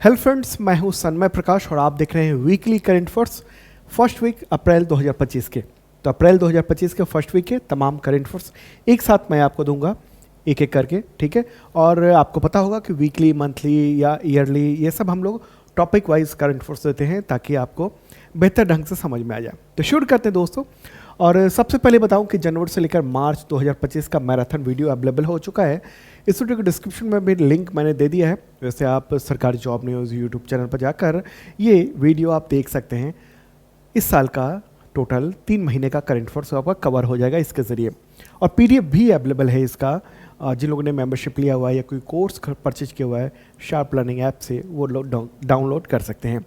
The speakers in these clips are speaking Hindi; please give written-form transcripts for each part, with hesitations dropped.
हेलो फ्रेंड्स, मैं हूं सन्मय प्रकाश और आप देख रहे हैं weekly current affairs first week April 2025 के। तो अप्रैल 2025 के फर्स्ट वीक के तमाम करंट अफेयर्स एक साथ मैं आपको दूंगा एक एक करके, ठीक है। और आपको पता होगा कि वीकली, मंथली या ईयरली ये सब हम लोग टॉपिक वाइज करंट अफेयर्स देते हैं ताकि आपको बेहतर ढंग से समझ में आ जाए। तो शुरू करते हैं दोस्तों। और सबसे पहले बताऊं कि जनवरी से लेकर मार्च 2025 का मैराथन वीडियो अवेलेबल हो चुका है। इस वीडियो के डिस्क्रिप्शन में भी लिंक मैंने दे दिया है। वैसे आप सरकारी जॉब न्यूज़ यूट्यूब चैनल पर जाकर ये वीडियो आप देख सकते हैं। इस साल का टोटल 3 महीने का करंट अफेयर्स आपका कवर हो जाएगा इसके ज़रिए। और पीडीएफ भी अवेलेबल है इसका। जिन लोगों ने मेंबरशिप लिया हुआ है या कोई कोर्स परचेज किया हुआ है शार्प लर्निंग ऐप से, वो लोग डाउनलोड कर सकते हैं।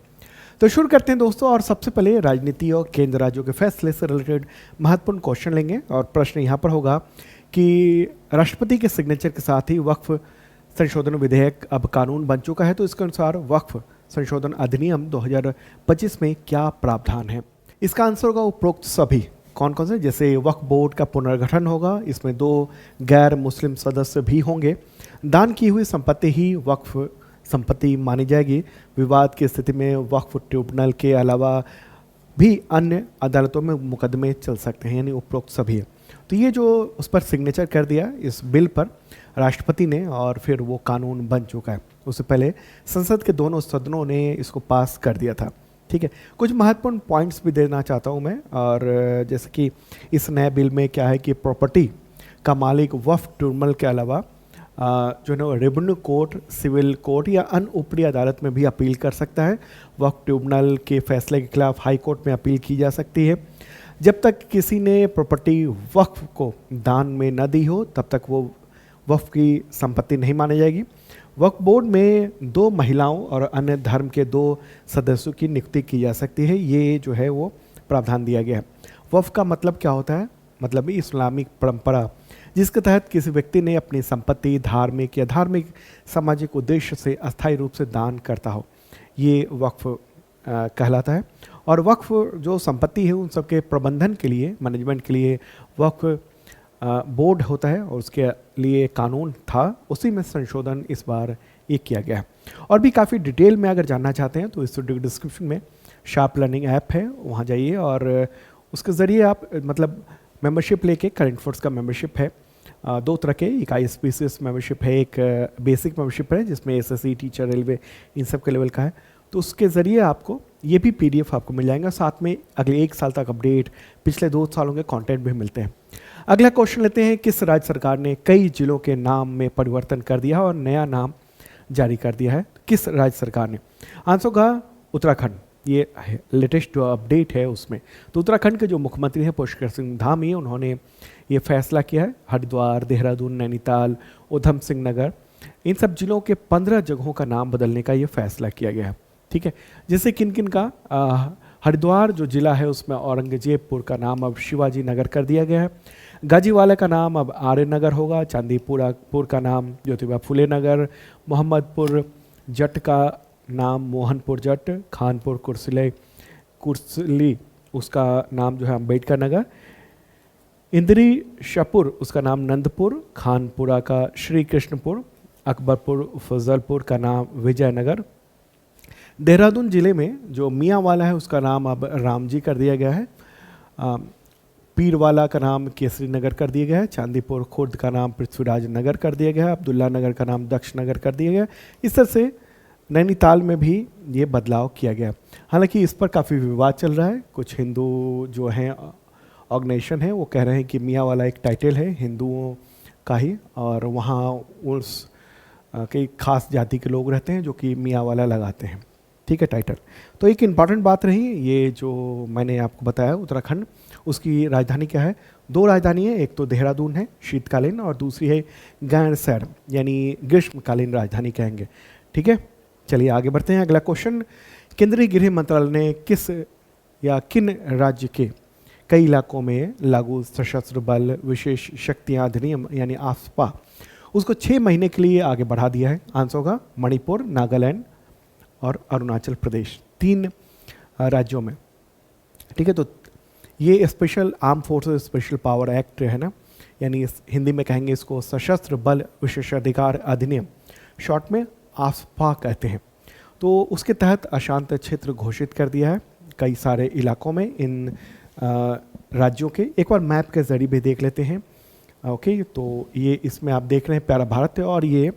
तो शुरू करते हैं दोस्तों। और सबसे पहले राजनीति और केंद्र राज्यों के फैसले से रिलेटेड महत्वपूर्ण क्वेश्चन लेंगे। और प्रश्न यहाँ पर होगा कि राष्ट्रपति के सिग्नेचर के साथ ही वक्फ संशोधन विधेयक अब कानून बन चुका है, तो इसके अनुसार वक्फ संशोधन अधिनियम 2025 में क्या प्रावधान है। इसका आंसर होगा उपरोक्त सभी। कौन कौन से? जैसे वक्फ बोर्ड का पुनर्गठन होगा, इसमें 2 गैर मुस्लिम सदस्य भी होंगे। दान की हुई संपत्ति ही वक्फ संपत्ति मानी जाएगी। विवाद की स्थिति में वक्फ ट्रिब्यूनल के अलावा भी अन्य अदालतों में मुकदमे चल सकते हैं, यानी उपरोक्त सभी है। तो ये जो उस पर सिग्नेचर कर दिया इस बिल पर राष्ट्रपति ने, और फिर वो कानून बन चुका है। उससे पहले संसद के दोनों सदनों ने इसको पास कर दिया था, ठीक है। कुछ महत्वपूर्ण पॉइंट्स भी देना चाहता हूँ मैं। और जैसे कि इस नए बिल में क्या है कि प्रॉपर्टी का मालिक वक्फ ट्रिब्यूनल के अलावा जो है ना रेवेन्यू कोर्ट, सिविल कोर्ट या अन्य ऊपरी अदालत में भी अपील कर सकता है। वक्फ ट्रिब्यूनल के फैसले के खिलाफ हाई कोर्ट में अपील की जा सकती है। जब तक किसी ने प्रॉपर्टी वक्फ को दान में न दी हो तब तक वो वक्फ की संपत्ति नहीं मानी जाएगी। वक्फ बोर्ड में 2 महिलाओं और अन्य धर्म के 2 सदस्यों की नियुक्ति की जा सकती है। ये जो है वो प्रावधान दिया गया है। वक्फ का मतलब क्या होता है? मतलब इस्लामिक परंपरा जिसके तहत किसी व्यक्ति ने अपनी संपत्ति धार्मिक या धार्मिक सामाजिक उद्देश्य से अस्थायी रूप से दान करता हो, ये वक्फ कहलाता है। और वक्फ जो संपत्ति है उन सबके प्रबंधन के लिए, मैनेजमेंट के लिए वक्फ बोर्ड होता है और उसके लिए कानून था। उसी में संशोधन इस बार ये किया गया है। और भी काफ़ी डिटेल में अगर जानना चाहते हैं तो इस वीडियो के डिस्क्रिप्शन में शार्प लर्निंग ऐप है, वहाँ जाइए और उसके ज़रिए आप मतलब मेंबरशिप लेके, करंट अफेयर्स का मेंबरशिप है 2 तरह के। एक ISPCS मेंबरशिप है, एक बेसिक मेंबरशिप है जिसमें SSC, टीचर, रेलवे इन सब के लेवल का है। तो उसके ज़रिए आपको ये भी PDF आपको मिल जाएगा। साथ में अगले 1 साल तक अपडेट, पिछले 2 सालों के कंटेंट भी मिलते हैं। अगला क्वेश्चन लेते हैं। किस राज्य सरकार ने कई जिलों के नाम में परिवर्तन कर दिया और नया नाम जारी कर दिया है? किस राज्य सरकार ने? आंसर होगा उत्तराखंड। ये लेटेस्ट जो अपडेट है उसमें। तो उत्तराखंड के जो मुख्यमंत्री हैं पुष्कर सिंह धामी, उन्होंने ये फैसला किया है। हरिद्वार, देहरादून, नैनीताल, उधम सिंह नगर, इन सब जिलों के 15 जगहों का नाम बदलने का ये फैसला किया गया है, ठीक है। जैसे किन किन का? हरिद्वार जो जिला है उसमें औरंगजेबपुर का नाम अब शिवाजी नगर कर दिया गया है। गाजीवाला का नाम अब आर्य नगर होगा। चांदीपुर का नाम ज्योतिबा फुले नगर। मोहम्मदपुर जट का नाम मोहनपुर जट। खानपुर कुर्सली उसका नाम जो है अम्बेडकर नगर। इंद्री शपुर उसका नाम नंदपुर। खानपुरा का श्री कृष्णपुर। अकबरपुर फजलपुर का नाम विजयनगर। देहरादून जिले में जो मियांवाला है उसका नाम अब रामजी कर दिया गया है। पीरवाला का नाम केसरी नगर कर दिया गया है। चांदीपुर खुर्द का नाम पृथ्वीराज नगर कर दिया गया है। अब्दुल्ला नगर का नाम दक्ष नगर कर दिया गया है। इस तरह से नैनीताल में भी ये बदलाव किया गया। हालांकि इस पर काफ़ी विवाद चल रहा है। कुछ हिंदू जो हैं ऑर्गेनाइजेशन है वो कह रहे हैं कि मियांवाला एक टाइटल है हिंदुओं का ही, और वहाँ उस कई खास जाति के लोग रहते हैं जो कि मियांवाला लगाते हैं, ठीक है, टाइटल। तो एक इम्पॉर्टेंट बात रही ये जो मैंने आपको बताया उत्तराखंड, उसकी राजधानी क्या है? 2 राजधानी है। एक तो देहरादून है शीतकालीन और दूसरी है गैरसैंण यानी ग्रीष्मकालीन राजधानी कहेंगे, ठीक है। चलिए आगे बढ़ते हैं। अगला क्वेश्चन। केंद्रीय गृह मंत्रालय ने किस या किन राज्य के कई इलाकों में लागू सशस्त्र बल विशेष शक्तियाँ अधिनियम यानी AFSPA उसको 6 महीने के लिए आगे बढ़ा दिया है? आंसर होगा मणिपुर, नागालैंड और अरुणाचल प्रदेश। 3 राज्यों में, ठीक है। तो ये special arm forces special power act है ना, यानी हिंदी में कहेंगे इसको सशस्त्र बल विशेषाधिकार अधिनियम, शॉर्ट में AFSPA कहते हैं। तो उसके तहत अशांत क्षेत्र घोषित कर दिया है कई सारे इलाकों में इन राज्यों के। एक बार मैप के जरिए भी देख लेते हैं। ओके, तो ये इसमें आप देख रहे हैं प्यारा भारत है और ये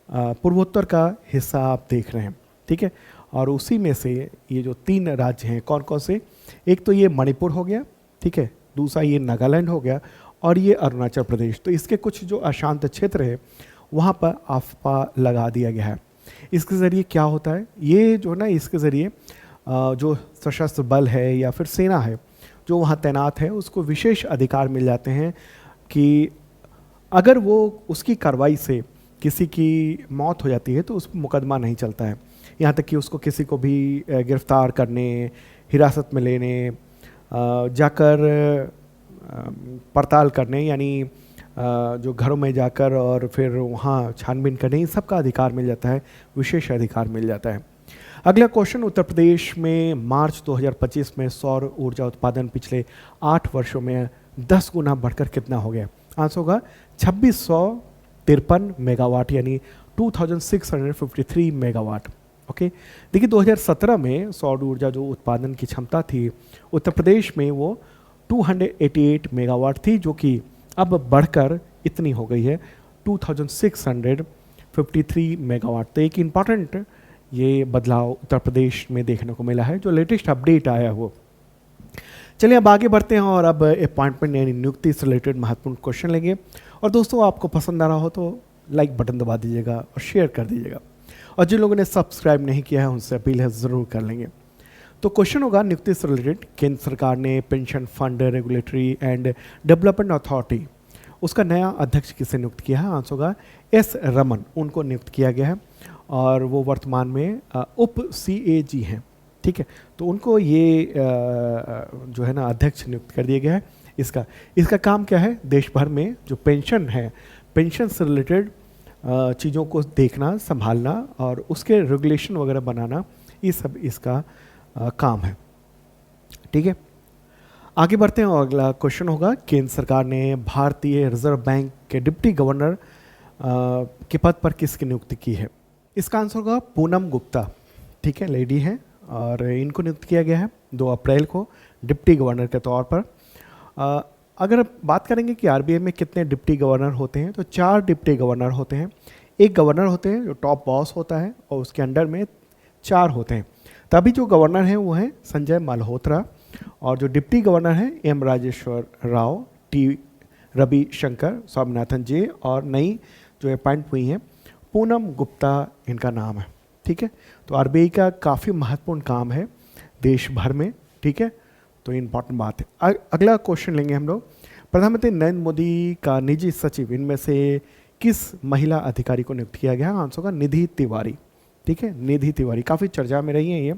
पूर्वोत्तर का हिस्सा आप देख रहे हैं, ठीक है। और उसी में से ये जो 3 राज्य हैं कौन कौन से, एक तो ये मणिपुर हो गया, ठीक है, दूसरा ये नागालैंड हो गया और ये अरुणाचल प्रदेश। तो इसके कुछ जो अशांत क्षेत्र है वहाँ पर आफ्पा लगा दिया गया है। इसके ज़रिए क्या होता है, ये जो ना इसके ज़रिए जो सशस्त्र बल है या फिर सेना है जो वहाँ तैनात है उसको विशेष अधिकार मिल जाते हैं कि अगर वो उसकी कार्रवाई से किसी की मौत हो जाती है तो उस पर मुकदमा नहीं चलता है, यहाँ तक कि उसको किसी को भी गिरफ्तार करने, हिरासत में लेने, जाकर पड़ताल करने, यानी जो घरों में जाकर और फिर वहाँ छानबीन करने, इन सब का अधिकार मिल जाता है, विशेष अधिकार मिल जाता है। अगला क्वेश्चन, उत्तर प्रदेश में मार्च 2025 में सौर ऊर्जा उत्पादन पिछले 8 वर्षों में 10 गुना बढ़कर कितना हो गया? आंसर होगा 2653 मेगावाट, यानी 2653 मेगावाट। ओके, देखिए 2017 में सौर ऊर्जा जो उत्पादन की क्षमता थी उत्तर प्रदेश में वो 288 मेगावाट थी, जो कि अब बढ़कर इतनी हो गई है 2653 मेगावाट। तो एक इम्पॉर्टेंट ये बदलाव उत्तर प्रदेश में देखने को मिला है, जो लेटेस्ट अपडेट आया वो। चलिए अब आगे बढ़ते हैं और अब अपॉइंटमेंट यानी नियुक्ति से रिलेटेड महत्वपूर्ण क्वेश्चन लेंगे। और दोस्तों आपको पसंद आ रहा हो तो लाइक बटन दबा दीजिएगा और शेयर कर दीजिएगा, और जिन लोगों ने सब्सक्राइब नहीं किया है उनसे अपील है ज़रूर कर लेंगे। तो क्वेश्चन होगा नियुक्ति से रिलेटेड, केंद्र सरकार ने pension fund regulatory and development authority उसका नया अध्यक्ष किसे नियुक्त किया है? आंसर होगा एस रमन, उनको नियुक्त किया गया है और वो वर्तमान में उप CAG हैं, ठीक है। तो उनको ये जो है ना अध्यक्ष नियुक्त कर दिया गया है। इसका काम क्या है? देश भर में जो पेंशन है, पेंशन से रिलेटेड चीज़ों को देखना, संभालना और उसके रेगुलेशन वगैरह बनाना, ये सब इसका काम है, ठीक है। आगे बढ़ते हैं और अगला क्वेश्चन होगा, केंद्र सरकार ने भारतीय रिजर्व बैंक के डिप्टी गवर्नर के पद पर किसकी नियुक्ति की है? इसका आंसर होगा पूनम गुप्ता, ठीक है, लेडी है और इनको नियुक्त किया गया है 2 अप्रैल को डिप्टी गवर्नर के तौर पर। अगर बात करेंगे कि RBI में कितने डिप्टी गवर्नर होते हैं, तो 4 डिप्टी गवर्नर होते हैं। एक गवर्नर होते हैं जो टॉप बॉस होता है और उसके अंडर में 4 होते हैं। तभी जो गवर्नर हैं वो हैं संजय मल्होत्रा, और जो डिप्टी गवर्नर हैं M राजेश्वर राव, T रविशंकर स्वामीनाथन जे, और नई जो अपॉइंट हुई हैं पूनम गुप्ता इनका नाम है, ठीक है। तो RBI का काफ़ी महत्वपूर्ण काम है देश भर में, ठीक है, तो इम्पॉर्टेंट बात है। अगला क्वेश्चन लेंगे हम लोग, प्रधानमंत्री नरेंद्र मोदी का निजी सचिव इनमें से किस महिला अधिकारी को नियुक्त किया गया? आंसर होगा निधि तिवारी, ठीक है, निधि तिवारी काफ़ी चर्चा में रही हैं ये।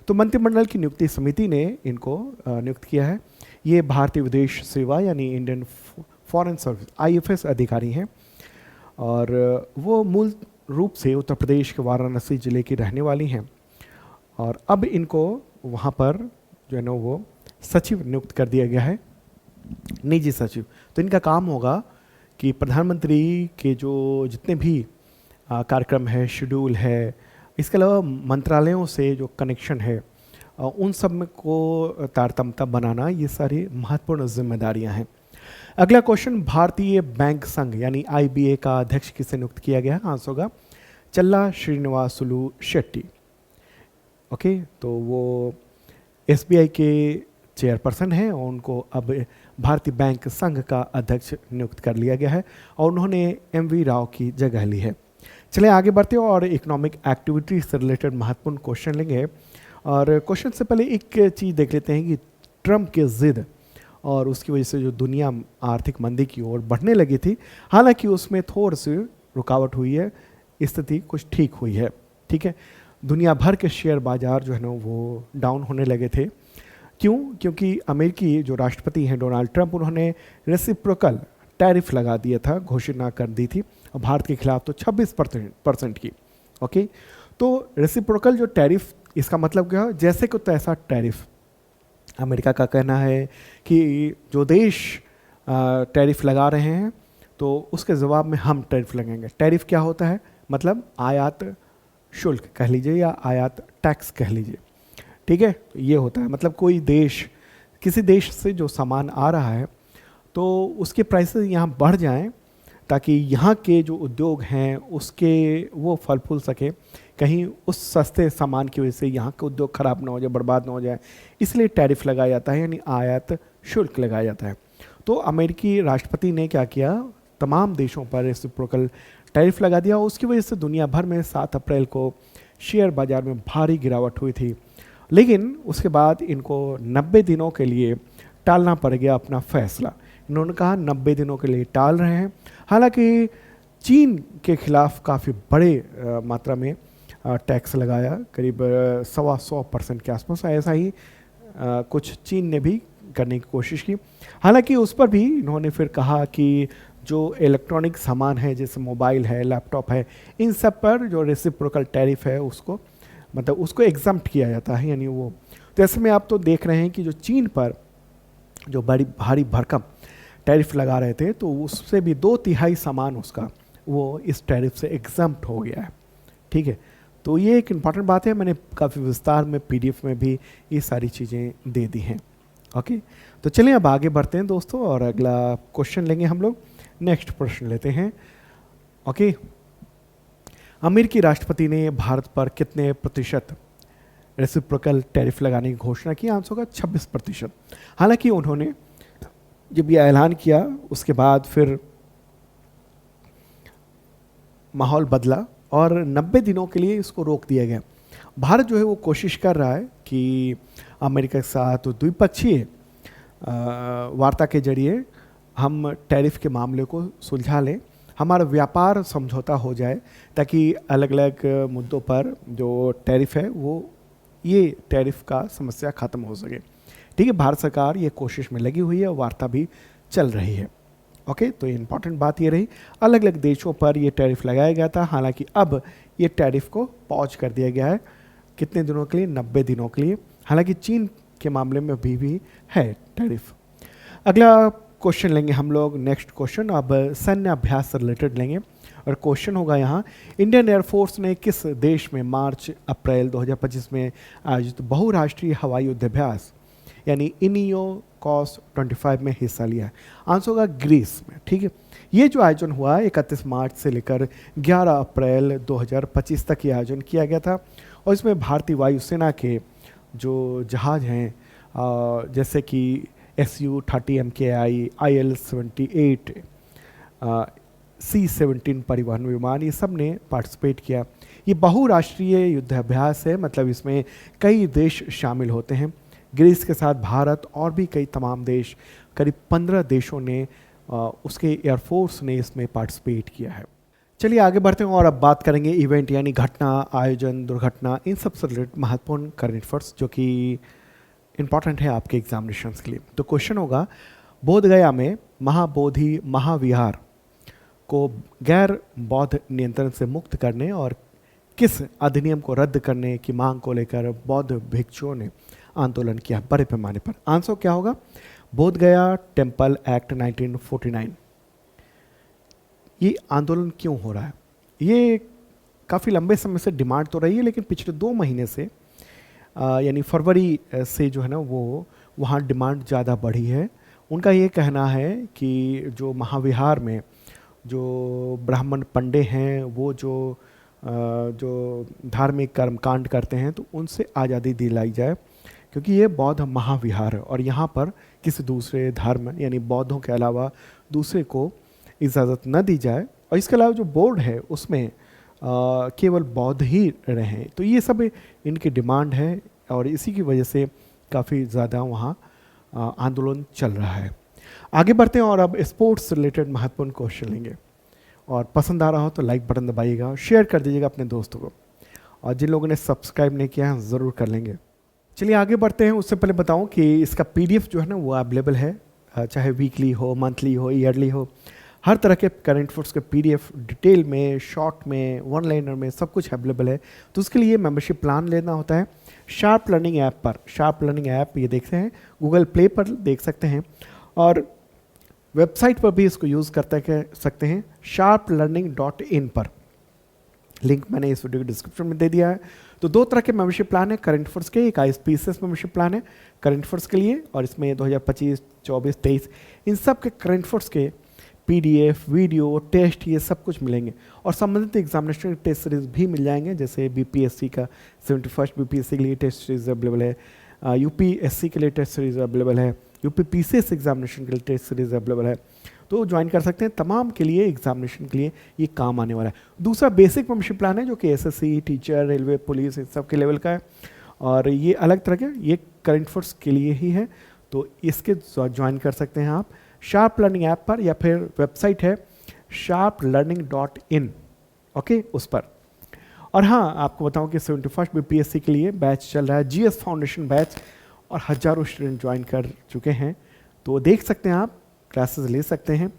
तो मंत्रिमंडल की नियुक्ति समिति ने इनको नियुक्त किया है। ये भारतीय विदेश सेवा यानी इंडियन फॉरेन सर्विस IFS अधिकारी हैं और वो मूल रूप से उत्तर प्रदेश के वाराणसी जिले की रहने वाली हैं, और अब इनको वहाँ पर जो है ना वो सचिव नियुक्त कर दिया गया है, निजी सचिव। तो इनका काम होगा कि प्रधानमंत्री के जो जितने भी कार्यक्रम है, शेड्यूल है, इसके अलावा मंत्रालयों से जो कनेक्शन है उन सब में को तारतम्यता बनाना, ये सारी महत्वपूर्ण जिम्मेदारियां हैं। अगला क्वेश्चन, भारतीय बैंक संघ यानी IBA का अध्यक्ष किसे नियुक्त किया गया? आंसर होगा चल्ला श्रीनिवासुलु शेट्टी, ओके। तो वो SBI के चेयरपर्सन हैं और उनको अब भारतीय बैंक संघ का अध्यक्ष नियुक्त कर लिया गया है और उन्होंने MV राव की जगह ली है। चलिए आगे बढ़ते हैं और इकोनॉमिक एक्टिविटी से रिलेटेड महत्वपूर्ण क्वेश्चन लेंगे। और क्वेश्चन से पहले एक चीज़ देख लेते हैं कि ट्रंप की जिद और उसकी वजह से जो दुनिया आर्थिक मंदी की ओर बढ़ने लगी थी, हालांकि उसमें थोड़ी सी रुकावट हुई है, स्थिति कुछ ठीक हुई है, ठीक है। दुनिया भर के शेयर बाजार जो है ना वो डाउन होने लगे थे। क्यों? क्योंकि अमेरिकी जो राष्ट्रपति हैं डोनाल्ड ट्रंप, उन्होंने रेसिप्रोकल टैरिफ लगा दिया था, घोषणा कर दी थी और भारत के खिलाफ तो 26% की, ओके। तो रेसिप्रोकल जो टैरिफ, इसका मतलब क्या है? जैसे को तैसा टैरिफ। अमेरिका का कहना है कि जो देश टैरिफ लगा रहे हैं तो उसके जवाब में हम टैरिफ लगाएंगे। टैरिफ क्या होता है? मतलब आयात शुल्क कह लीजिए या आयात टैक्स कह लीजिए। ठीक है, तो ये होता है, मतलब कोई देश, किसी देश से जो सामान आ रहा है तो उसके प्राइसेस यहाँ बढ़ जाएं ताकि यहाँ के जो उद्योग हैं उसके वो फल फूल सके, कहीं उस सस्ते सामान की वजह से यहाँ के उद्योग खराब ना हो जाए, बर्बाद ना हो जाए, इसलिए टैरिफ लगाया जाता है, यानी आयात शुल्क लगाया जाता है। तो अमेरिकी राष्ट्रपति ने क्या किया, तमाम देशों पर रेसिप्रोकल टैरिफ लगा दिया। उसकी वजह से दुनिया भर में 7 अप्रैल को शेयर बाजार में भारी गिरावट हुई थी। लेकिन उसके बाद इनको 90 दिनों के लिए टालना पड़ गया अपना फैसला। इन्होंने कहा 90 दिनों के लिए टाल रहे हैं। हालांकि चीन के खिलाफ काफ़ी बड़े मात्रा में टैक्स लगाया, करीब 125% के आसपास, ऐसा ही कुछ चीन ने भी करने की कोशिश की। हालांकि उस पर भी इन्होंने फिर कहा कि जो इलेक्ट्रॉनिक सामान है जैसे मोबाइल है, लैपटॉप है, इन सब पर जो रेसिप्रोकल टैरिफ है उसको, मतलब उसको एग्जम्प्ट किया जाता है, यानी वो। तो ऐसे में आप तो देख रहे हैं कि जो चीन पर जो बड़ी भारी भरकम टैरिफ लगा रहे थे तो उससे भी 2/3 सामान उसका वो इस टैरिफ से एग्जम्प्ट हो गया है। ठीक है, तो ये एक इम्पॉर्टेंट बात है, मैंने काफ़ी विस्तार में पीडीएफ में भी ये सारी चीज़ें दे दी हैं। ओके, तो चलिए अब आगे बढ़ते हैं दोस्तों और अगला क्वेश्चन लेंगे हम लोग। नेक्स्ट प्रश्न लेते हैं। ओके, अमेरिकी राष्ट्रपति ने भारत पर कितने प्रतिशत रेसिप्रोकल टैरिफ लगाने की घोषणा की? आंसर होगा 26%। हालांकि उन्होंने जब यह ऐलान किया उसके बाद फिर माहौल बदला और 90 दिनों के लिए इसको रोक दिया गया। भारत जो है वो कोशिश कर रहा है कि अमेरिका के साथ द्विपक्षीय वार्ता के जरिए हम टैरिफ के मामले को सुलझा लें, हमारा व्यापार समझौता हो जाए, ताकि अलग अलग मुद्दों पर जो टैरिफ है वो ये टैरिफ का समस्या ख़त्म हो सके। ठीक है, भारत सरकार ये कोशिश में लगी हुई है, वार्ता भी चल रही है। ओके, तो इम्पॉर्टेंट बात ये रही, अलग अलग देशों पर ये टैरिफ लगाया गया था। हालांकि अब ये टैरिफ को पॉज कर दिया गया है, कितने दिनों के लिए? 90 दिनों के लिए। हालांकि चीन के मामले में भी है टैरिफ। अगला क्वेश्चन लेंगे हम लोग, नेक्स्ट क्वेश्चन अब सैन्य अभ्यास से रिलेटेड लेंगे और क्वेश्चन होगा यहाँ, इंडियन एयरफोर्स ने किस देश में मार्च अप्रैल 2025 में आयोजित बहुराष्ट्रीय हवाई युद्धाभ्यास यानी इनियो कॉस 25 में हिस्सा लिया है? आंसर होगा ग्रीस में। ठीक है, ये जो आयोजन हुआ 31 मार्च से लेकर 11 अप्रैल 2025 तक ये आयोजन किया गया था और इसमें भारतीय वायुसेना के जो जहाज़ हैं जैसे कि Su-30 MKI, IL-78, C-17 परिवहन विमान, ये सब ने पार्टिसिपेट किया। ये बहुराष्ट्रीय युद्धाभ्यास है, मतलब इसमें कई देश शामिल होते हैं। ग्रीस के साथ भारत और भी कई तमाम देश, करीब 15 देशों ने उसके एयरफोर्स ने इसमें पार्टिसिपेट किया है। चलिए आगे बढ़ते हैं और अब बात करेंगे इवेंट यानी घटना, आयोजन, दुर्घटना, इन सब से रिलेटेड महत्वपूर्ण करंट अफेयर्स जो कि इम्पॉर्टेंट है आपके एग्जामिनेशंस के लिए। तो क्वेश्चन होगा, बोधगया में महाबोधि महाविहार को गैर बौद्ध नियंत्रण से मुक्त करने और किस अधिनियम को रद्द करने की मांग को लेकर बौद्ध भिक्षुओं ने आंदोलन किया बड़े पैमाने पर? आंसर क्या होगा? Bodhgaya temple act 1949। ये आंदोलन क्यों हो रहा है? ये काफ़ी लंबे समय से डिमांड तो रही है, लेकिन पिछले 2 महीने से यानी फरवरी से जो है ना वो वहाँ डिमांड ज़्यादा बढ़ी है। उनका ये कहना है कि जो महाविहार में जो ब्राह्मण पंडे हैं वो जो धार्मिक कर्मकांड करते हैं तो उनसे आज़ादी दिलाई जाए, क्योंकि ये बौद्ध महाविहार है और यहाँ पर किसी दूसरे धर्म यानी बौद्धों के अलावा दूसरे को इजाज़त न दी जाए। और इसके अलावा जो बोर्ड है उसमें केवल बौद्ध ही रहें। तो ये सब इनकी डिमांड है और इसी की वजह से काफ़ी ज़्यादा वहाँ आंदोलन चल रहा है। आगे बढ़ते हैं और अब स्पोर्ट्स रिलेटेड महत्वपूर्ण क्वेश्चन लेंगे और पसंद आ रहा हो तो लाइक बटन दबाइएगा, शेयर कर दीजिएगा अपने दोस्तों को और जिन लोगों ने सब्सक्राइब नहीं किया है ज़रूर कर लेंगे। चलिए आगे बढ़ते हैं, उससे पहले बताऊं कि इसका पीडीएफ जो है ना वो अवेलेबल है, चाहे वीकली हो, मंथली हो, ईयरली हो, हर तरह के करंट अफेयर्स के पीडीएफ डिटेल में, शॉर्ट में, वन लाइनर में सब कुछ अवेलेबल है। तो उसके लिए मेंबरशिप प्लान लेना होता है शार्प लर्निंग ऐप पर। शार्प लर्निंग ऐप ये देखते हैं गूगल प्ले पर देख सकते हैं और वेबसाइट पर भी इसको यूज़ करते सकते हैं sharplearning.in पर। लिंक मैंने इस वीडियो के डिस्क्रिप्शन में दे दिया है। तो दो तरह के मेंबरशिप प्लान है करंट अफेयर्स के, एक ISPCS मेंबरशिप प्लान है करंट अफेयर्स के लिए, और इसमें 2025, 24, 23 इन सब के करंट अफेयर्स के PDF, वीडियो, टेस्ट ये सब कुछ मिलेंगे, और संबंधित एग्जामिनेशन टेस्ट सीरीज भी मिल जाएंगे। जैसे BPSC का 71st BPSC के लिए टेस्ट सीरीज अवेलेबल है, UPSC के लिए टेस्ट सीरीज अवेलेबल है, UPPCS एग्जामिनेशन के लिए टेस्ट सीरीज अवेलेबल है। तो ज्वाइन कर सकते हैं, तमाम के लिए एग्जामिनेशन के लिए ये काम आने वाला है। दूसरा बेसिक मेंबरशिप प्लान है जो कि SSC, टीचर, रेलवे, पुलिस, इन सब के लेवल का है, और ये अलग तरह के, ये करंट अफेयर्स के लिए ही है। तो इसके ज्वाइन कर सकते हैं आप शार्प लर्निंग ऐप पर, या फिर वेबसाइट है sharplearning.in, ओके, उस पर। और हाँ, आपको बताऊं कि 71st BPSC के लिए बैच चल रहा है, GS फाउंडेशन बैच, और हज़ारों स्टूडेंट ज्वाइन कर चुके हैं। तो देख सकते हैं आप, क्लासेस ले सकते हैं,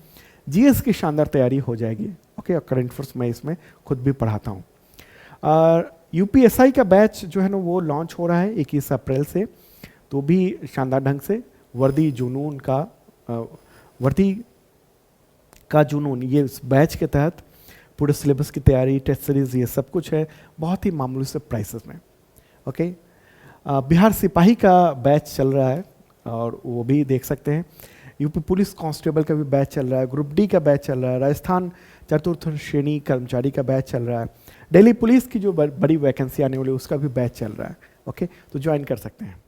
GS की शानदार तैयारी हो जाएगी, ओके। और करंट अफेयर्स मैं इसमें खुद भी पढ़ाता हूँ। और UPSI का बैच जो है ना वो लॉन्च हो रहा है 21 अप्रैल से, तो भी शानदार ढंग से वर्दी जुनून ये इस बैच के तहत पूरे सिलेबस की तैयारी, टेस्ट सीरीज, ये सब कुछ है बहुत ही मामूली से प्राइसेस में, ओके। बिहार सिपाही का बैच चल रहा है और वो भी देख सकते हैं। यूपी पुलिस कांस्टेबल का भी बैच चल रहा है, ग्रुप डी का बैच चल रहा है, राजस्थान चतुर्थ श्रेणी कर्मचारी का बैच चल रहा है, दिल्ली पुलिस की जो बड़ी वैकेंसी आने वाली है उसका भी बैच चल रहा है, ओके। तो ज्वाइन कर सकते हैं।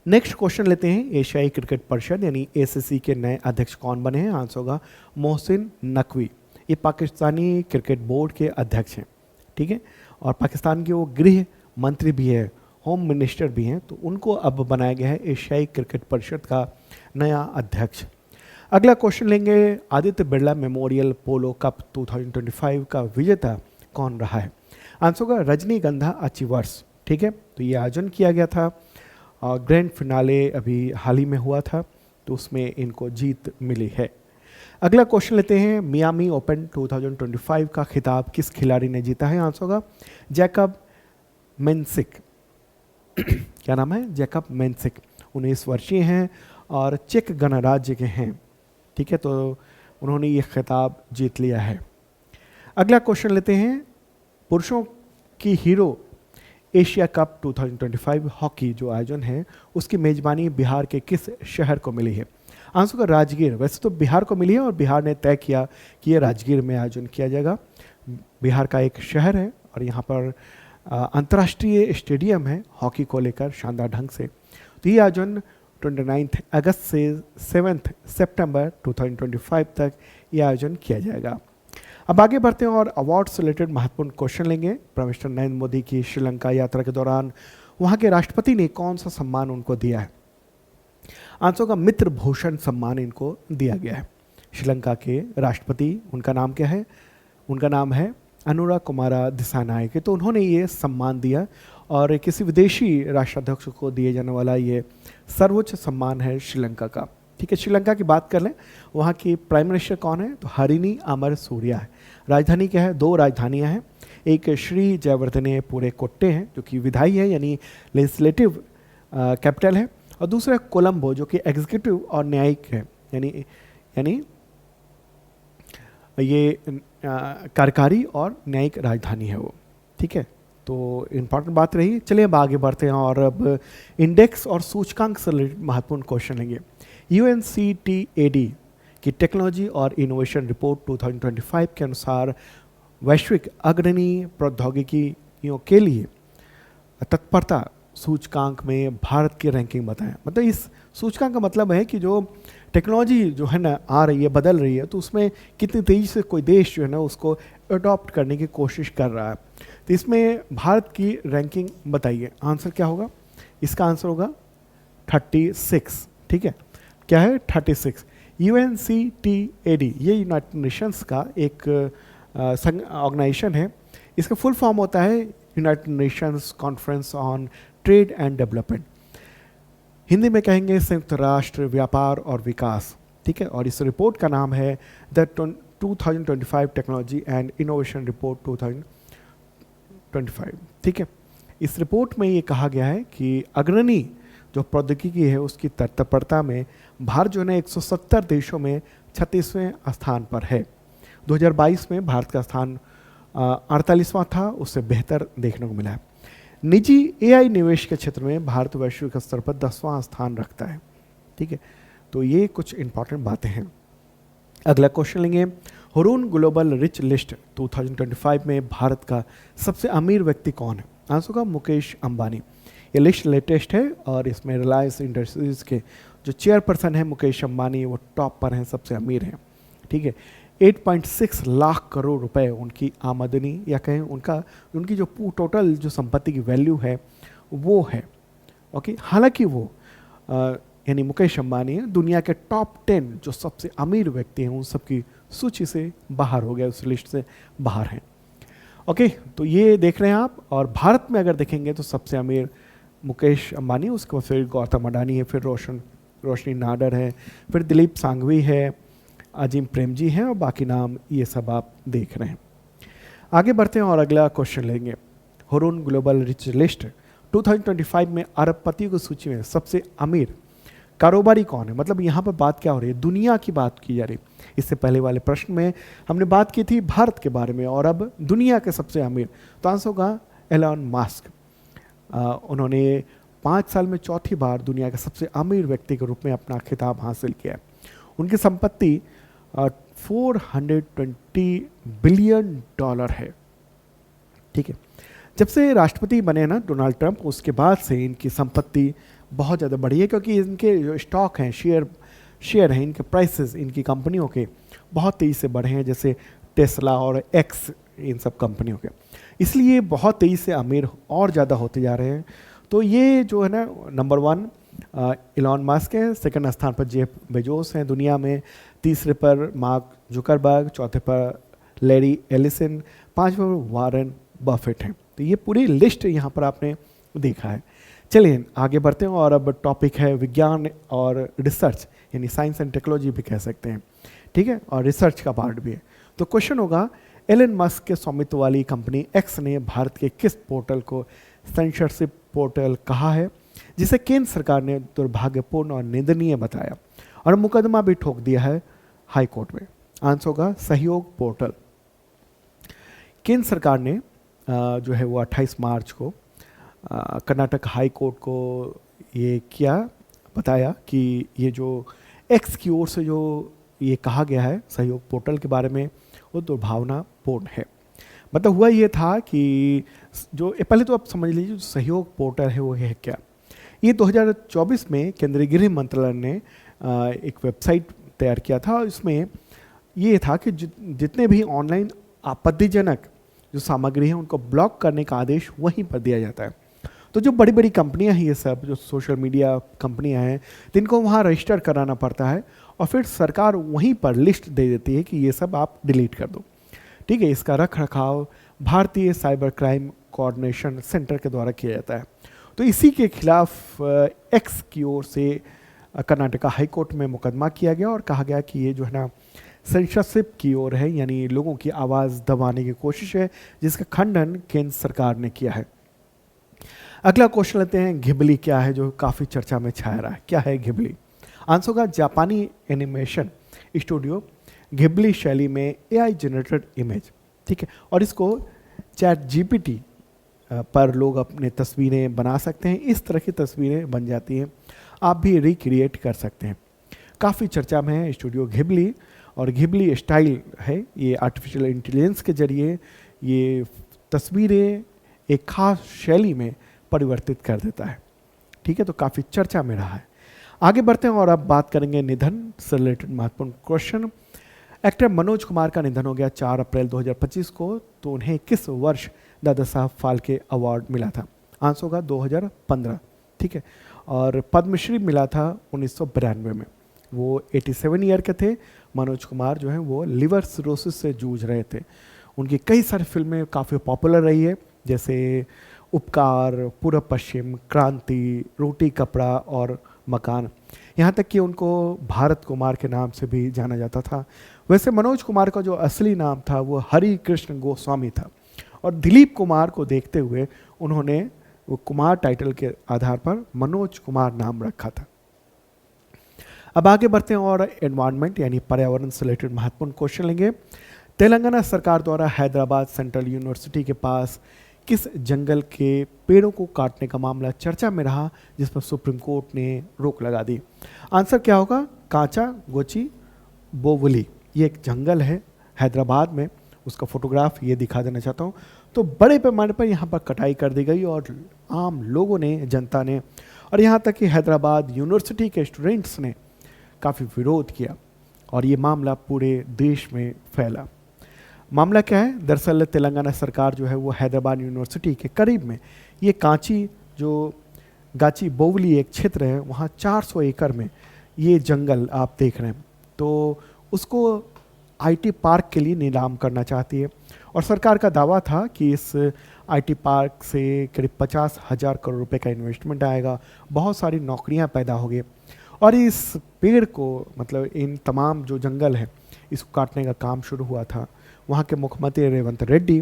नेक्स्ट क्वेश्चन लेते हैं, एशियाई क्रिकेट परिषद यानी ACC के नए अध्यक्ष कौन बने हैं? आंसर होगा मोहसिन नकवी। ये पाकिस्तानी क्रिकेट बोर्ड के अध्यक्ष हैं, ठीक है, और पाकिस्तान के वो गृह मंत्री भी है, होम मिनिस्टर भी हैं, तो उनको अब बनाया गया है एशियाई क्रिकेट परिषद का नया अध्यक्ष। अगला क्वेश्चन लेंगे, आदित्य बिरला मेमोरियल पोलो कप 2025 का विजेता कौन रहा है? आंसर होगा रजनीगंधा अचीवर्स, ठीक है। तो ये आयोजन किया गया था, ग्रैंड फिनाले अभी हाल ही में हुआ था, तो उसमें इनको जीत मिली है। अगला क्वेश्चन लेते हैं, मियामी ओपन 2025 का खिताब किस खिलाड़ी ने जीता है? आंसर होगा जैकब मेंसिक। क्या नाम है? Jacob Mensik. 19 वर्षीय हैं और चेक गणराज्य के हैं, ठीक है, तो उन्होंने ये खिताब जीत लिया है। अगला क्वेश्चन लेते हैं, पुरुषों की हीरो एशिया कप 2025 हॉकी जो आयोजन है उसकी मेजबानी बिहार के किस शहर को मिली है? आंसर होगा राजगीर। वैसे तो बिहार को मिली है और बिहार ने तय किया कि ये राजगीर में आयोजन किया जाएगा। बिहार का एक शहर है और यहाँ पर अंतर्राष्ट्रीय स्टेडियम है हॉकी को लेकर शानदार ढंग से। तो ये आयोजन 29 अगस्त से 7 सितंबर 2025 तक ये आयोजन किया जाएगा। अब आगे बढ़ते हैं और अवार्ड से रिलेटेड महत्वपूर्ण क्वेश्चन लेंगे। प्राइम मिनिस्टर नरेंद्र मोदी की श्रीलंका यात्रा के दौरान वहाँ के राष्ट्रपति ने कौन सा सम्मान उनको दिया है? आंसर का मित्र भूषण सम्मान इनको दिया गया है। श्रीलंका के राष्ट्रपति, उनका नाम क्या है? उनका नाम है अनुरा कुमारा दिसानायके। तो उन्होंने ये सम्मान दिया और किसी विदेशी राष्ट्राध्यक्ष को दिए जाने वाला ये सर्वोच्च सम्मान है श्रीलंका का, ठीक है। श्रीलंका की बात कर लें, वहाँ की प्राइम मिनिस्टर कौन है? तो हरिनी अमर सूर्या है। राजधानी क्या है? 2 राजधानियाँ हैं, एक श्री जयवर्धने पूरे कोट्टे हैं जो कि विधायी है यानी लेजिस्लेटिव कैपिटल है, और दूसरा कोलंबो जो कि एग्जीक्यूटिव और न्यायिक है यानी ये कार्यकारी और न्यायिक राजधानी है वो, ठीक है। तो इम्पॉर्टेंट बात रही। चलिए अब आगे बढ़ते हैं और अब इंडेक्स और सूचकांक से महत्वपूर्ण क्वेश्चन लेंगे। UNCTAD की टेक्नोलॉजी और इनोवेशन रिपोर्ट 2025 के अनुसार वैश्विक अग्रणी प्रौद्योगिकियों के लिए तत्परता सूचकांक में भारत की रैंकिंग बताएं। मतलब इस सूचकांक का मतलब है कि जो टेक्नोलॉजी जो है ना आ रही है, बदल रही है, तो उसमें कितनी तेज़ी से कोई देश जो है ना उसको अडॉप्ट करने की कोशिश कर रहा है। तो इसमें भारत की रैंकिंग बताइए। आंसर क्या होगा? इसका आंसर होगा 36, ठीक है। क्या है? 36। UNCTAD ये यूनाइटेड नेशंस का एक ऑर्गेनाइजेशन है। इसका फुल फॉर्म होता है United Nations conference on trade and development. Hindi में कहेंगे संयुक्त राष्ट्र व्यापार और विकास, ठीक है। और इस रिपोर्ट का नाम है the 2025 technology and innovation report 2025, ठीक है। इस रिपोर्ट में ये कहा गया है कि अग्रणी जो प्रौद्योगिकी है उसकी तत्परता में भारत जो है 170 देशों में 36वें स्थान पर है। 2022 में भारत का स्थान 48वां था, उससे बेहतर देखने को मिला है। निजी एआई निवेश के क्षेत्र में भारत वैश्विक स्तर पर 10वां स्थान रखता है। ठीक है, तो ये कुछ इंपॉर्टेंट बातें हैं। अगला क्वेश्चन लेंगे, हुरून ग्लोबल रिच लिस्ट 2025 में भारत का सबसे अमीर व्यक्ति कौन है? आंसर होगा मुकेश अंबानी। ये लिस्ट लेटेस्ट है और इसमें रिलायंस इंडस्ट्रीज के जो चेयरपर्सन है मुकेश अंबानी, वो टॉप पर हैं, सबसे अमीर हैं। ठीक है, 8.6 लाख करोड़ रुपए उनकी आमदनी, या कहें उनकी जो टोटल जो संपत्ति की वैल्यू है वो है। ओके, हालांकि वो यानी मुकेश अंबानी दुनिया के टॉप 10 जो सबसे अमीर व्यक्ति हैं उन सबकी सूची से बाहर हो गया, उस लिस्ट से बाहर हैं। ओके, तो ये देख रहे हैं आप। और भारत में अगर देखेंगे तो सबसे अमीर मुकेश अंबानी, उसके बाद फिर गौतम अडानी है, फिर रोशनी नाडर है, फिर दिलीप सांघवी है, अजीम प्रेमजी हैं, और बाकी नाम ये सब आप देख रहे हैं। आगे बढ़ते हैं और अगला क्वेश्चन लेंगे। हुरून ग्लोबल रिच लिस्ट 2025 में अरबपतियों की सूची में सबसे अमीर कारोबारी कौन है? मतलब यहाँ पर बात क्या हो रही है? दुनिया की बात की जा रही है। इससे पहले वाले प्रश्न में हमने बात की थी भारत के बारे में, और अब दुनिया के सबसे अमीर, तो आंसर होगा एलन मस्क। उन्होंने 5 साल में चौथी बार दुनिया के सबसे अमीर व्यक्ति के रूप में अपना खिताब हासिल किया है। उनकी संपत्ति $420 बिलियन है। ठीक है, जब से राष्ट्रपति बने ना डोनाल्ड ट्रंप, उसके बाद से इनकी संपत्ति बहुत ज़्यादा बढ़ी है, क्योंकि इनके जो स्टॉक हैं, शेयर हैं, इनके प्राइसेस इनकी कंपनियों के बहुत तेज़ी से बढ़े हैं, जैसे टेस्ला और एक्स, इन सब कंपनियों के, इसलिए बहुत तेज़ी से अमीर और ज़्यादा होते जा रहे हैं। तो ये जो है ना, नंबर 1 इलॉन मस्क है, सेकंड स्थान पर जेफ बेजोस हैं दुनिया में, तीसरे पर मार्क जुकरबर्ग, चौथे पर लैरी एलिसन, पांचवें पर वारेन बफेट हैं। तो ये पूरी लिस्ट यहाँ पर आपने देखा है। चलिए आगे बढ़ते हैं, और अब टॉपिक है विज्ञान और रिसर्च, यानी साइंस एंड टेक्नोलॉजी भी कह सकते हैं। ठीक है, और रिसर्च का पार्ट भी है। तो क्वेश्चन होगा, एलन मस्क के स्वामित्व वाली कंपनी एक्स ने भारत के किस पोर्टल को सेंसरशिप पोर्टल कहा है, जिसे केंद्र सरकार ने दुर्भाग्यपूर्ण और निंदनीय बताया और मुकदमा भी ठोक दिया है हाई कोर्ट में? आंसर होगा सहयोग पोर्टल। केंद्र सरकार ने जो है वो 28 मार्च को कर्नाटक हाई कोर्ट को ये बताया कि ये जो एक्स की ओर से जो ये कहा गया है सहयोग पोर्टल के बारे में, वो दुर्भावनापूर्ण है। मतलब हुआ ये था कि जो पहले तो आप समझ लीजिए, जो सहयोग पोर्टल है वो है क्या। ये 2024 में केंद्रीय गृह मंत्रालय ने एक वेबसाइट तैयार किया था। इसमें ये था कि जितने भी ऑनलाइन आपत्तिजनक जो सामग्री है उनको ब्लॉक करने का आदेश वहीं पर दिया जाता है। तो जो बड़ी बड़ी कंपनियां हैं, ये सब जो सोशल मीडिया कंपनियां हैं, जिनको वहाँ रजिस्टर कराना पड़ता है, और फिर सरकार वहीं पर लिस्ट दे देती है कि ये सब आप डिलीट कर दो। ठीक है, इसका रख रखाव भारतीय साइबर क्राइम कोऑर्डिनेशन सेंटर के द्वारा किया जाता है। तो इसी के खिलाफ एक्स की ओर से कर्नाटका हाई कोर्ट में मुकदमा किया गया और कहा गया कि ये जो है ना सेंसरशिप की ओर है, यानी लोगों की आवाज़ दबाने की कोशिश है, जिसका खंडन केंद्र सरकार ने किया है। अगला क्वेश्चन लेते हैं, घिबली क्या है, जो काफ़ी चर्चा में छाया रहा है। क्या है घिबली? आंसर होगा जापानी एनिमेशन स्टूडियो घिबली शैली में एआई जनरेटेड इमेज। ठीक है, और इसको चैट जीपीटी पर लोग अपने तस्वीरें बना सकते हैं। इस तरह की तस्वीरें बन जाती हैं, आप भी रिक्रिएट कर सकते हैं। काफ़ी चर्चा में है स्टूडियो घिबली, और घिबली स्टाइल है, ये आर्टिफिशियल इंटेलिजेंस के जरिए ये तस्वीरें एक खास शैली में परिवर्तित कर देता है। ठीक है, तो काफ़ी चर्चा में रहा है। आगे बढ़ते हैं और अब बात करेंगे निधन से रिलेटेड महत्वपूर्ण क्वेश्चन। एक्टर मनोज कुमार का निधन हो गया 4 अप्रैल 2025 को। तो उन्हें किस वर्ष दादा साहब फाल्के अवार्ड मिला था? आंसर होगा 2015। ठीक है, और पद्मश्री मिला था 1992 में। वो 87 ईयर के थे। मनोज कुमार जो हैं वो लिवर सिरोसिस से जूझ रहे थे। उनकी कई सारी फिल्में काफ़ी पॉपुलर रही है, जैसे उपकार, पूर्व पश्चिम, क्रांति, रोटी कपड़ा और मकान। यहाँ तक कि उनको भारत कुमार के नाम से भी जाना जाता था। वैसे मनोज कुमार का जो असली नाम था वो हरि कृष्ण गोस्वामी था, और दिलीप कुमार को देखते हुए उन्होंने वो कुमार टाइटल के आधार पर मनोज कुमार नाम रखा था। अब आगे बढ़ते हैं और एनवायरनमेंट यानी पर्यावरण से रिलेटेड महत्वपूर्ण क्वेश्चन लेंगे। तेलंगाना सरकार द्वारा हैदराबाद सेंट्रल यूनिवर्सिटी के पास किस जंगल के पेड़ों को काटने का मामला चर्चा में रहा, जिस पर सुप्रीम कोर्ट ने रोक लगा दी? आंसर क्या होगा? कांचा गोची बोवली, ये एक जंगल है हैदराबाद में, उसका फोटोग्राफ ये दिखा देना चाहता हूँ। तो बड़े पैमाने पर यहाँ पर कटाई कर दी गई और आम लोगों ने, जनता ने, और यहाँ तक कि हैदराबाद यूनिवर्सिटी के स्टूडेंट्स ने काफ़ी विरोध किया और ये मामला पूरे देश में फैला। मामला क्या है? दरअसल तेलंगाना सरकार जो है वो हैदराबाद यूनिवर्सिटी के करीब में ये कांची जो गाची बोवली एक क्षेत्र है, वहाँ 400 एकड़ में ये जंगल आप देख रहे हैं, तो उसको आईटी पार्क के लिए नीलाम करना चाहती है। और सरकार का दावा था कि इस आईटी पार्क से करीब 50,000 करोड़ रुपए का इन्वेस्टमेंट आएगा, बहुत सारी नौकरियां पैदा होंगी। और इस पेड़ को, मतलब इन तमाम जो जंगल है, इसको काटने का काम शुरू हुआ था वहाँ के मुख्यमंत्री रेवंत रेड्डी।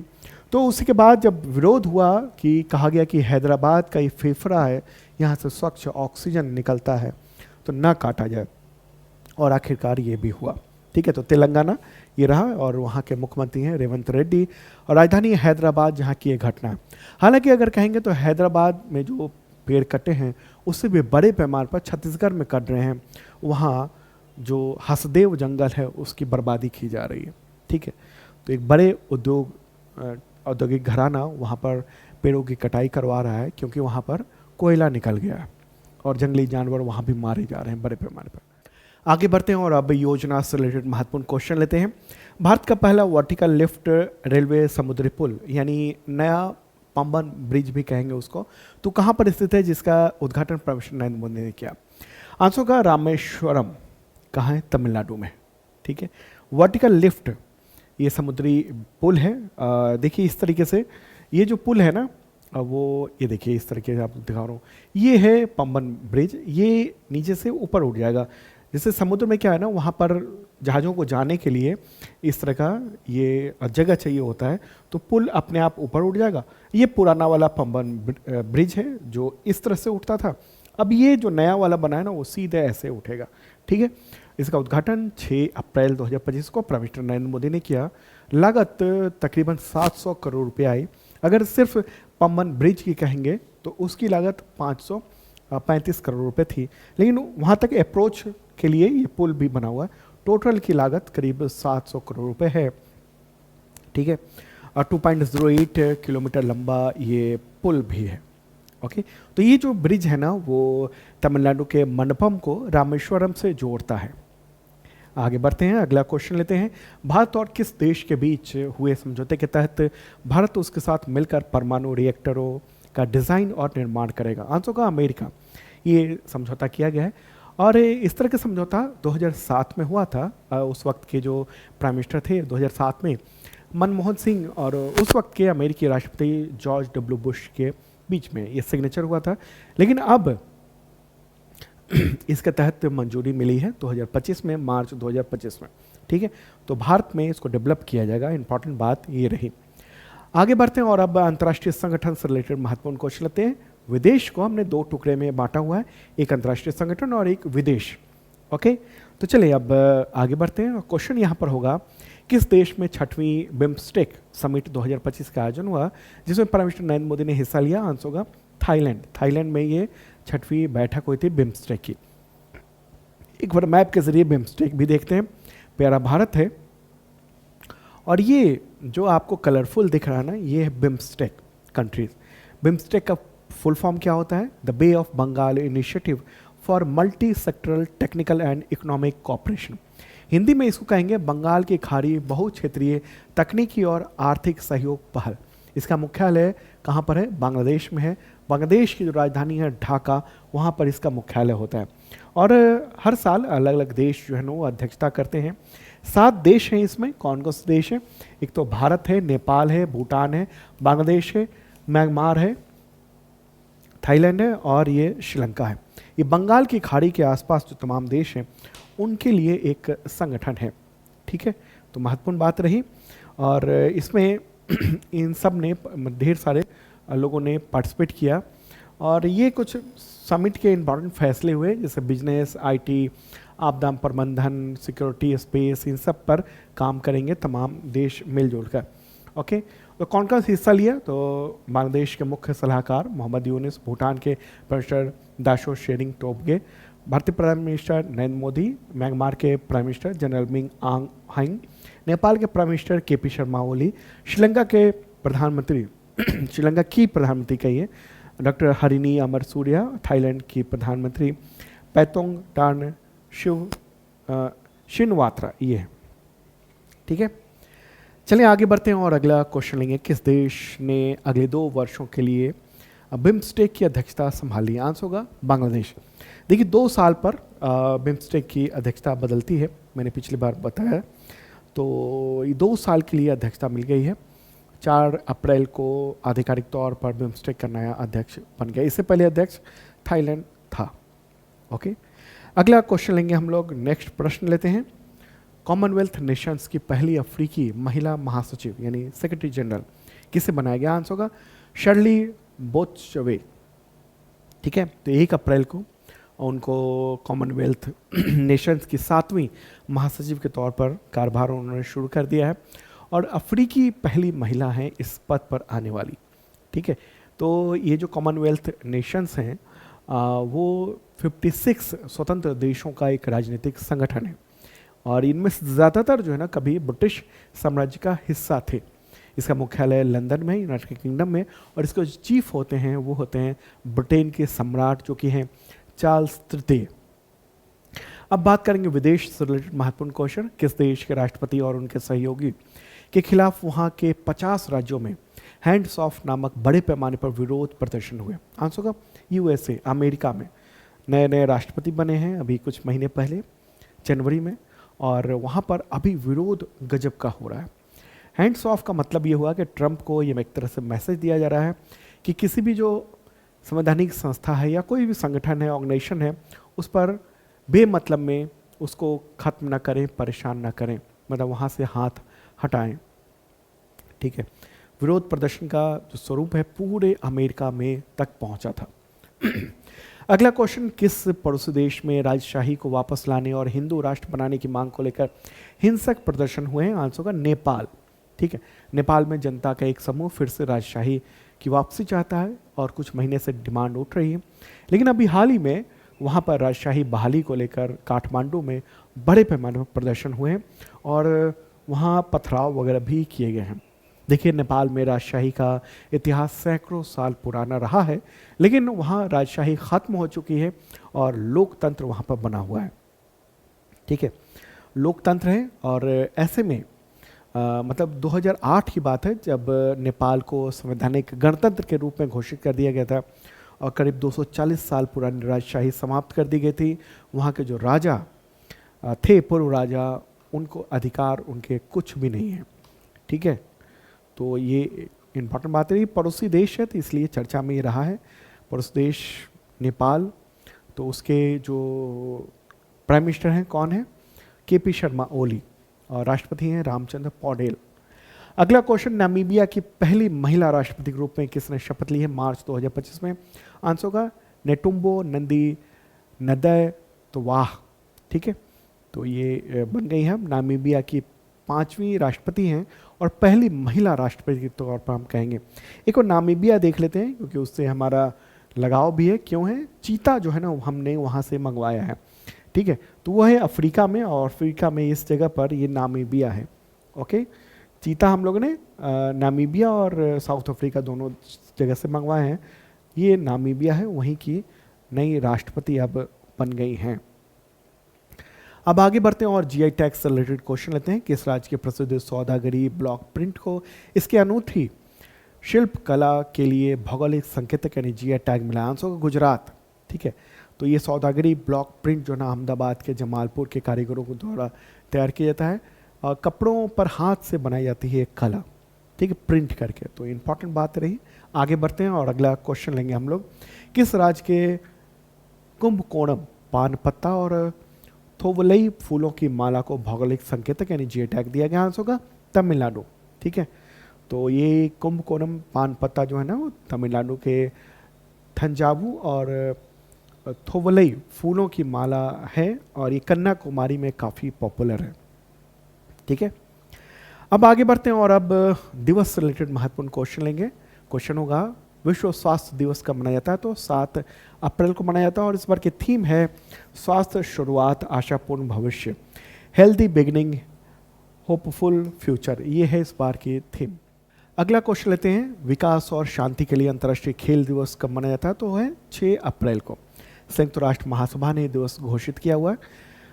तो उसी के बाद जब विरोध हुआ कि कहा गया कि हैदराबाद का ये फेफड़ा है, यहाँ से स्वच्छ ऑक्सीजन निकलता है, तो ना काटा जाए, और आखिरकार ये भी हुआ। ठीक है, तो तेलंगाना ये रहा और वहाँ के मुख्यमंत्री हैं रेवंत रेड्डी, और राजधानी हैदराबाद जहाँ की ये घटना है। हालांकि अगर कहेंगे तो हैदराबाद में जो पेड़ कटे हैं उससे भी बड़े पैमाने पर छत्तीसगढ़ में कट रहे हैं, वहाँ जो हसदेव जंगल है उसकी बर्बादी की जा रही है। ठीक है, तो एक बड़े औद्योगिक घराना वहाँ पर पेड़ों की कटाई करवा रहा है, क्योंकि वहाँ पर कोयला निकल गया है और जंगली जानवर वहाँ भी मारे जा रहे हैं बड़े पैमाने पर। आगे बढ़ते हैं और अब योजना से रिलेटेड महत्वपूर्ण क्वेश्चन लेते हैं। भारत का पहला वर्टिकल लिफ्ट रेलवे समुद्री पुल, यानी नया पंबन ब्रिज भी कहेंगे उसको, तो कहाँ पर स्थित है, जिसका उद्घाटन प्रधानमंत्री नरेंद्र मोदी ने किया? आंसर का रामेश्वरम, कहाँ है? तमिलनाडु में। ठीक है, वर्टिकल लिफ्ट ये समुद्री पुल है। देखिए इस तरीके से ये जो पुल है ना, वो ये देखिए इस तरीके से आपको दिखा रहा हूँ, ये है पंबन ब्रिज, ये नीचे से ऊपर उठ जाएगा। जैसे समुद्र में क्या है ना, वहाँ पर जहाज़ों को जाने के लिए इस तरह का ये जगह चाहिए होता है, तो पुल अपने आप ऊपर उठ जाएगा। ये पुराना वाला पंबन ब्रिज है जो इस तरह से उठता था, अब ये जो नया वाला बना है ना वो सीधे ऐसे उठेगा। ठीक है, इसका उद्घाटन 6 अप्रैल 2025 को प्रधानमंत्री नरेंद्र मोदी ने किया। लागत तकरीबन 700 करोड़ रुपए आई। अगर सिर्फ पंबन ब्रिज की कहेंगे तो उसकी लागत 535 करोड़ रुपए थी, लेकिन वहाँ तक अप्रोच के लिए ये पुल भी बना हुआ है। टोटल की लागत करीब 700 करोड़ रुपए है। ठीक है, और 2.08 किलोमीटर लंबा ये पुल भी है। ओके, तो ये जो ब्रिज है ना वो तमिलनाडु के मनपम को रामेश्वरम से जोड़ता है। आगे बढ़ते हैं, अगला क्वेश्चन लेते हैं। भारत और किस देश के बीच हुए समझौते के तहत भारत उसके साथ मिलकर परमाणु रिएक्टरों का डिज़ाइन और निर्माण करेगा? आंसर का अमेरिका। ये समझौता किया गया है और इस तरह का समझौता 2007 में हुआ था। उस वक्त के जो प्राइम मिनिस्टर थे 2007 में मनमोहन सिंह और उस वक्त के अमेरिकी राष्ट्रपति जॉर्ज डब्ल्यू बुश के बीच में ये सिग्नेचर हुआ था। लेकिन अब इसके तहत मंजूरी मिली है 2025 में, मार्च 2025 में। ठीक है, तो भारत में इसको डेवलप किया जाएगा। इंपॉर्टेंट बात ये रही। आगे बढ़ते हैं और अब अंतर्राष्ट्रीय संगठन से रिलेटेड महत्वपूर्ण क्वेश्चन लेते हैं। विदेश को हमने 2 टुकड़े में बांटा हुआ है, एक अंतर्राष्ट्रीय संगठन और एक विदेश। ओके, तो चलिए अब आगे बढ़ते हैं। क्वेश्चन यहाँ पर होगा, किस देश में 6वीं बिम्स्टेक समिट 2025 का आयोजन हुआ, जिसमें प्रधानमंत्री नरेंद्र मोदी ने हिस्सा लिया? आंसर होगा थाईलैंड। थाईलैंड में ये 6वीं बैठक हुई थी बिम्स्टेक की। एक बार मैप के जरिए बिम्स्टेक भी देखते हैं। प्यारा भारत है और ये जो आपको कलरफुल दिख रहा है ना, ये है बिम्स्टेक कंट्रीज। बिम्स्टेक का फुल फॉर्म क्या होता है? The bay of Bengal initiative for multi sectoral technical and economic cooperation. Hindi में इसको कहेंगे बंगाल की खाड़ी बहुक्षेत्रीय तकनीकी और आर्थिक सहयोग पहल। इसका मुख्यालय कहाँ पर है? बांग्लादेश में है। बांग्लादेश की जो राजधानी है ढाका, वहाँ पर इसका मुख्यालय होता है। और हर साल अलग अलग देश जो है ना वो अध्यक्षता करते हैं। 7 देश हैं इसमें। कौन कौन से देश हैं? एक तो भारत है, नेपाल है, भूटान है, बांग्लादेश है, म्यांमार है, थाईलैंड है और ये श्रीलंका है। ये बंगाल की खाड़ी के आसपास जो तमाम देश हैं उनके लिए एक संगठन है। ठीक है, तो महत्वपूर्ण बात रही। और इसमें इन सब ने ढेर सारे लोगों ने पार्टिसिपेट किया और ये कुछ समिट के इम्पॉर्टेंट फैसले हुए, जैसे बिजनेस, आईटी, आपदा प्रबंधन, सिक्योरिटी, स्पेस, इन सब पर काम करेंगे तमाम देश मिलजुल कर। ओके, तो कौन कौन सा हिस्सा लिया? तो बांग्लादेश के मुख्य सलाहकार मोहम्मद यूनिस, भूटान के प्रेसिडेंट दाशो शेरिंग टोब्गे, भारतीय prime minister Narendra Modi, Myanmar के प्राइम मिनिस्टर जनरल मिंग आंग हाइंग, नेपाल के prime minister KP Sharma Oli, Sri Lanka के प्रधानमंत्री श्रीलंका की प्रधानमंत्री कहिए डॉक्टर हरिनी अमर सूर्या, थाईलैंड की प्रधानमंत्री पैतोंग टान शिनवात्रा, ये है। ठीक है, चलिए आगे बढ़ते हैं और अगला क्वेश्चन लेंगे। किस देश ने अगले 2 वर्षों के लिए बिम्स्टेक की अध्यक्षता संभाली? आंसर होगा बांग्लादेश। देखिए 2 साल पर बिम्स्टेक की अध्यक्षता बदलती है, मैंने पिछली बार बताया। तो ये 2 साल के लिए अध्यक्षता मिल गई है। 4 अप्रैल को आधिकारिक तौर पर बिम्स्टेक का नया अध्यक्ष बन गया। इससे पहले अध्यक्ष थाईलैंड था। ओके, अगला क्वेश्चन लेंगे हम लोग। नेक्स्ट प्रश्न लेते हैं। कॉमनवेल्थ नेशंस की पहली अफ्रीकी महिला महासचिव यानी सेक्रेटरी जनरल किसे बनाया गया? आंसर होगा शर्ली बोत्सवे। ठीक है, तो 1 अप्रैल को उनको कॉमनवेल्थ नेशंस की 7वीं महासचिव के तौर पर कार्यभार उन्होंने शुरू कर दिया है और अफ्रीकी पहली महिला हैं इस पद पर आने वाली। ठीक है, तो ये जो कॉमनवेल्थ नेशंस हैं वो 56 स्वतंत्र देशों का एक राजनीतिक संगठन है और इनमें से ज़्यादातर जो है ना कभी ब्रिटिश साम्राज्य का हिस्सा थे। इसका मुख्यालय लंदन में, यूनाइटेड किंगडम में, और इसके जो चीफ होते हैं वो होते हैं ब्रिटेन के सम्राट जो कि हैं चार्ल्स तृतीय। अब बात करेंगे विदेश से रिलेटेड महत्वपूर्ण क्वेश्चन। किस देश के राष्ट्रपति और उनके सहयोगी के खिलाफ वहां के 50 राज्यों में हैंड्स ऑफ नामक बड़े पैमाने पर विरोध प्रदर्शन हुए? आंसर होगा यूएसए, अमेरिका में नए नए राष्ट्रपति बने हैं अभी कुछ महीने पहले जनवरी में, और वहाँ पर अभी विरोध गजब का हो रहा है। हैंड्स ऑफ का मतलब ये हुआ कि ट्रंप को ये एक तरह से मैसेज दिया जा रहा है कि किसी भी जो संवैधानिक संस्था है या कोई भी संगठन है, ऑर्गेनाइजेशन है, उस पर बेमतलब में उसको ख़त्म ना करें, परेशान ना करें, मतलब वहाँ से हाथ हटाएं। ठीक है, विरोध प्रदर्शन का जो स्वरूप है पूरे अमेरिका में तक पहुँचा था। अगला क्वेश्चन, किस पड़ोसी देश में राजशाही को वापस लाने और हिंदू राष्ट्र बनाने की मांग को लेकर हिंसक प्रदर्शन हुए हैं? आंसर होगा नेपाल। ठीक है, नेपाल में जनता का एक समूह फिर से राजशाही की वापसी चाहता है और कुछ महीने से डिमांड उठ रही है, लेकिन अभी हाल ही में वहाँ पर राजशाही बहाली को लेकर काठमांडू में बड़े पैमाने पर प्रदर्शन हुए हैं और वहाँ पथराव वगैरह भी किए गए हैं। देखिए नेपाल में राजशाही का इतिहास सैकड़ों साल पुराना रहा है, लेकिन वहाँ राजशाही ख़त्म हो चुकी है और लोकतंत्र वहाँ पर बना हुआ है। ठीक है, लोकतंत्र है और ऐसे में मतलब 2008 की बात है जब नेपाल को संवैधानिक गणतंत्र के रूप में घोषित कर दिया गया था और करीब 240 साल पुरानी राजशाही समाप्त कर दी गई थी। वहाँ के जो राजा थे, पूर्व राजा, उनको अधिकार उनके कुछ भी नहीं है। ठीक है, तो ये इम्पॉर्टेंट बात है। पड़ोसी देश है तो इसलिए चर्चा में ये रहा है। पड़ोसी देश नेपाल, तो उसके जो प्राइम मिनिस्टर हैं कौन है? केपी शर्मा ओली, और राष्ट्रपति हैं रामचंद्र पौडेल। अगला क्वेश्चन, नामीबिया की पहली महिला राष्ट्रपति के रूप में किसने शपथ ली है मार्च 2025 में? आंसर होगा नेटुम्बो नंदी नदय तो वाह। ठीक है, तो ये बन गई है नामीबिया की 5वीं राष्ट्रपति हैं और पहली महिला राष्ट्रपति के तौर पर हम कहेंगे। एक और नामीबिया देख लेते हैं क्योंकि उससे हमारा लगाव भी है। क्यों है? चीता जो है ना हमने वहाँ से मंगवाया है। ठीक है, तो वो है अफ्रीका में, और अफ्रीका में इस जगह पर ये नामीबिया है। ओके, चीता हम लोगों ने नामीबिया और साउथ अफ्रीका दोनों जगह से मंगवाए हैं। ये नामीबिया है, वहीं की नई राष्ट्रपति अब बन गई हैं। अब आगे बढ़ते हैं और जीआई टैग से रिलेटेड क्वेश्चन लेते हैं। किस राज्य के प्रसिद्ध सौदागरी ब्लॉक प्रिंट को इसके अनूठी शिल्प कला के लिए भौगोलिक संकेतक यानी जीआई टैग मिला? आंसर होगा गुजरात। ठीक है, तो ये सौदागरी ब्लॉक प्रिंट जो ना अहमदाबाद के जमालपुर के कारीगरों के द्वारा तैयार किया जाता है और कपड़ों पर हाथ से बनाई जाती है एक कला। ठीक है, प्रिंट करके। तो इम्पॉर्टेंट बात रही। आगे बढ़ते हैं और अगला क्वेश्चन लेंगे हम लोग। किस राज्य के कुंभकोणम पान पत्ता और थोवलई फूलों की माला को भौगोलिक संकेतक यानी जीआई टैग दिया गया? आंसर होगा तमिलनाडु। ठीक है, तो ये कुंभकोणम पान पत्ता जो है ना वो तमिलनाडु के थंजावुर और थोवलई फूलों की माला है और ये कन्याकुमारी में काफ़ी पॉपुलर है। ठीक है, अब आगे बढ़ते हैं और अब दिवस से रिलेटेड महत्वपूर्ण क्वेश्चन लेंगे। क्वेश्चन होगा विश्व स्वास्थ्य दिवस कब मनाया जाता है, तो 7 अप्रैल को मनाया जाता है और इस बार की थीम है स्वास्थ्य शुरुआत आशापूर्ण भविष्य, हेल्दी बिगिनिंग होपफुल फ्यूचर, ये है इस बार की थीम। अगला क्वेश्चन लेते हैं, विकास और शांति के लिए अंतर्राष्ट्रीय खेल दिवस कब मनाया जाता है, तो है 6 अप्रैल को। संयुक्त राष्ट्र महासभा ने दिवस घोषित किया हुआ है।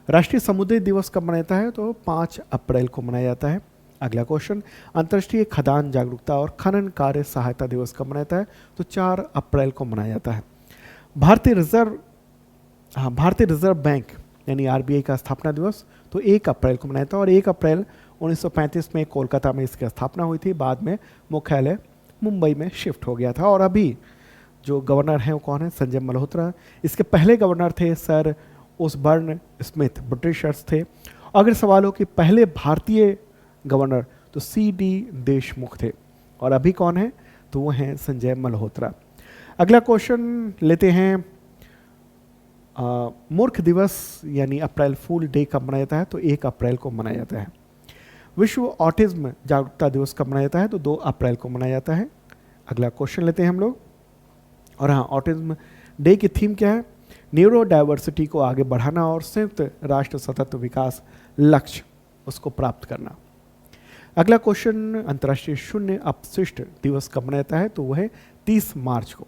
राष्ट्रीय समुद्री दिवस कब मनाया जाता है, तो 5 अप्रैल को मनाया जाता है। अगला क्वेश्चन, अंतर्राष्ट्रीय खदान जागरूकता और खनन कार्य सहायता दिवस कब मनाया जाता है, तो 4 अप्रैल को मनाया जाता है। भारतीय रिजर्व बैंक यानी आरबीआई का स्थापना दिवस तो 1 अप्रैल को मनाया जाता है और 1 अप्रैल 1935 में कोलकाता में इसकी स्थापना हुई थी, बाद में मुख्यालय मुंबई में शिफ्ट हो गया था। और अभी जो गवर्नर हैं वो कौन है, संजय मल्होत्रा। इसके पहले गवर्नर थे सर ओसबर्न स्मिथ, ब्रिटिशर्स थे। अगर सवाल हो कि पहले भारतीय गवर्नर, तो CD देशमुख थे और अभी कौन है, तो वो हैं संजय मल्होत्रा। अगला क्वेश्चन लेते हैं, मूर्ख दिवस यानी अप्रैल फूल डे कब मनाया जाता है, तो 1 अप्रैल को मनाया जाता है। विश्व ऑटिज्म जागरूकता दिवस कब मनाया जाता है, तो 2 अप्रैल को मनाया जाता है। अगला क्वेश्चन लेते हैं हम लोग, और हाँ, ऑटिज्म डे की थीम क्या है, न्यूरो डाइवर्सिटी को आगे बढ़ाना और संयुक्त राष्ट्र सतत विकास लक्ष्य उसको प्राप्त करना। अगला क्वेश्चन, अंतर्राष्ट्रीय शून्य अपशिष्ट दिवस कब मनाया जाता है, तो वह है 30 मार्च को।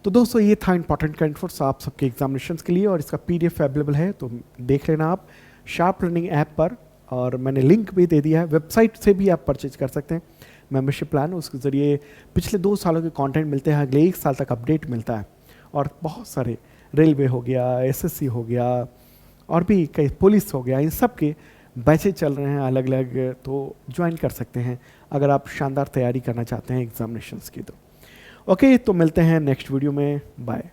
तो दोस्तों ये था इंपॉर्टेंट करंट अफेयर्स आप सबके एग्जामिनेशंस के लिए, और इसका PDF अवेलेबल है, तो देख लेना आप शार्प लर्निंग ऐप पर, और मैंने लिंक भी दे दिया है। वेबसाइट से भी आप परचेज कर सकते हैं मेंबरशिप प्लान, उसके ज़रिए पिछले 2 सालों के कंटेंट मिलते हैं, अगले 1 साल तक अपडेट मिलता है, और बहुत सारे रेलवे हो गया, SSC हो गया, और भी कई पुलिस हो गया, इन सब के बैचेज चल रहे हैं अलग अलग, तो ज्वाइन कर सकते हैं अगर आप शानदार तैयारी करना चाहते हैं एग्जामिनेशंस की। तो ओके, तो मिलते हैं नेक्स्ट वीडियो में, बाय।